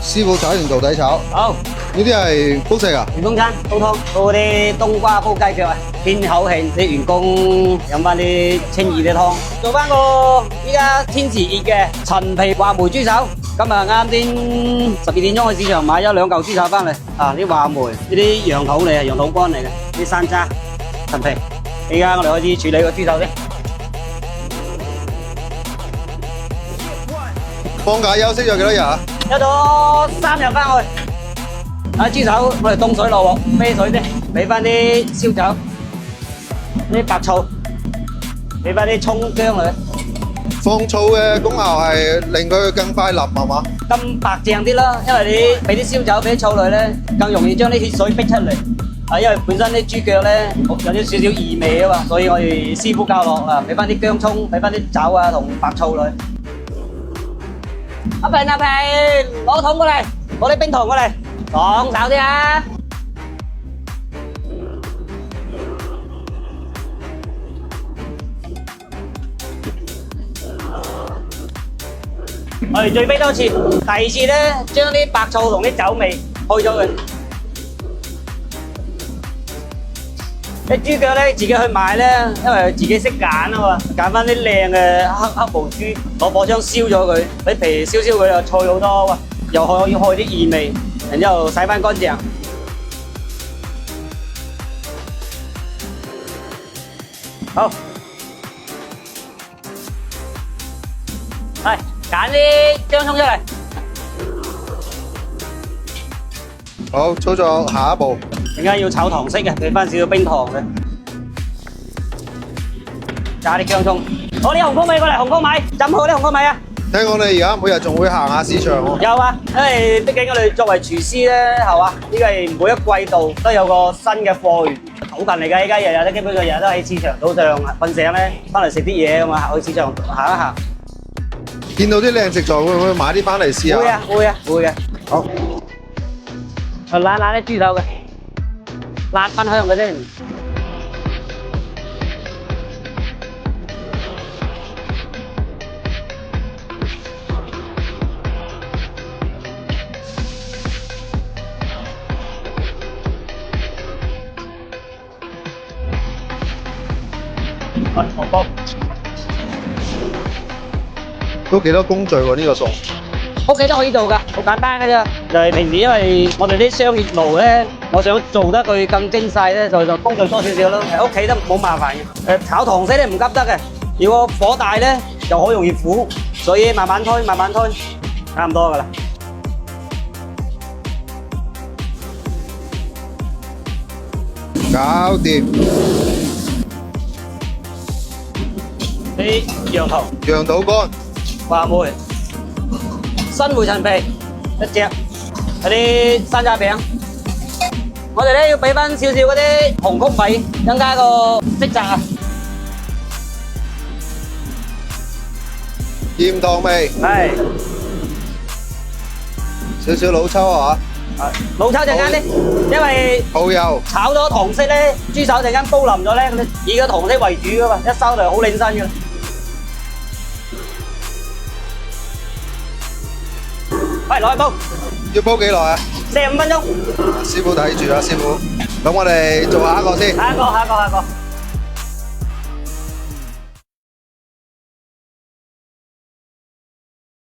師傅炒完徒弟炒，好，呢啲係煲食啊？員工餐煲湯，煲啲冬瓜煲雞腳啊，偏口慶啲員工飲翻啲清熱啲湯。做翻個依家天時熱嘅陳皮話梅豬手。今日啱先12點鐘去市場買咗2嚿豬手翻嚟，啲話梅呢啲羊肚嚟嘅，羊肚乾嚟嘅，啲山楂、陳皮。依家我哋開始處理個豬手先。放假休息咗幾多日啊？休咗3日翻去。豬手我哋凍水落鑊，啤水先，俾翻啲燒酒，啲白醋，俾翻啲葱薑佢。放醋嘅功效係令佢更快腍係嘛？更白淨啲啦，因為你俾啲燒酒、俾啲醋類咧，更容易將啲血水逼出嚟。因為本身啲豬腳咧有啲少少異味啊嘛，所以我哋師傅教落俾翻啲薑葱，俾翻啲酒啊同白醋類。阿平，攞桶過嚟，攞啲冰糖過嚟，爽手啲啊！我哋再逼多次，第二次咧，將啲白醋同啲酒味去咗佢。啲豬腳咧，自己去買咧，因為自己識揀啊嘛，揀翻啲靚嘅黑毛豬，攞火槍燒咗佢，啲皮燒佢又脆好多喎，又可以開啲異味，然之後洗翻乾淨。好，係。揀啲薑葱出嚟。好，操作下一步。陣間要炒糖色嘅，俾翻少少冰糖嘅。加啲薑葱。攞啲紅曲米過嚟，紅曲米，浸好啲紅曲米啊！聽講你而家每日仲會行下市場喎？有啊，因為畢竟我哋作為廚師咧，係嘛？呢個係每一季度都有個新嘅貨源。好勤力㗎，依家日日都基本上日日都喺市場，早上瞓醒咧，翻嚟食啲嘢咁嘛，去市場行一行。見到啲靚食材會唔會買啲翻嚟試下？會嘅。好，辣啲豬手嘅，辣翻香嘅啫。紅煲。都幾多工序喎呢個餸？屋企都可以做㗎，好簡單㗎啫。就係平時因為我哋啲商業爐咧，我想做得佢更精細咧，就工序多少少咯。喺屋企都冇麻煩嘅。炒糖色咧唔急得嘅，如果火大咧就好容易苦，所以慢慢推，差唔多㗎啦。搞掂。啲羊肚、羊肚乾、話梅、新梅陳皮一隻，嗰啲山楂餅。我哋咧要俾翻少少嗰啲紅曲米，增加個色澤啊！鹽糖味，係少少老抽啊老抽陣間啲，因為蠔油，炒咗糖色咧，豬手陣間煲腍咗咧，咁以個糖色為主噶嘛，一收就好靚身噶。喂，攞去煲，要煲幾耐啊？ 45分鐘。師傅睇住啊，師傅。咁我哋做下一個先。下一個。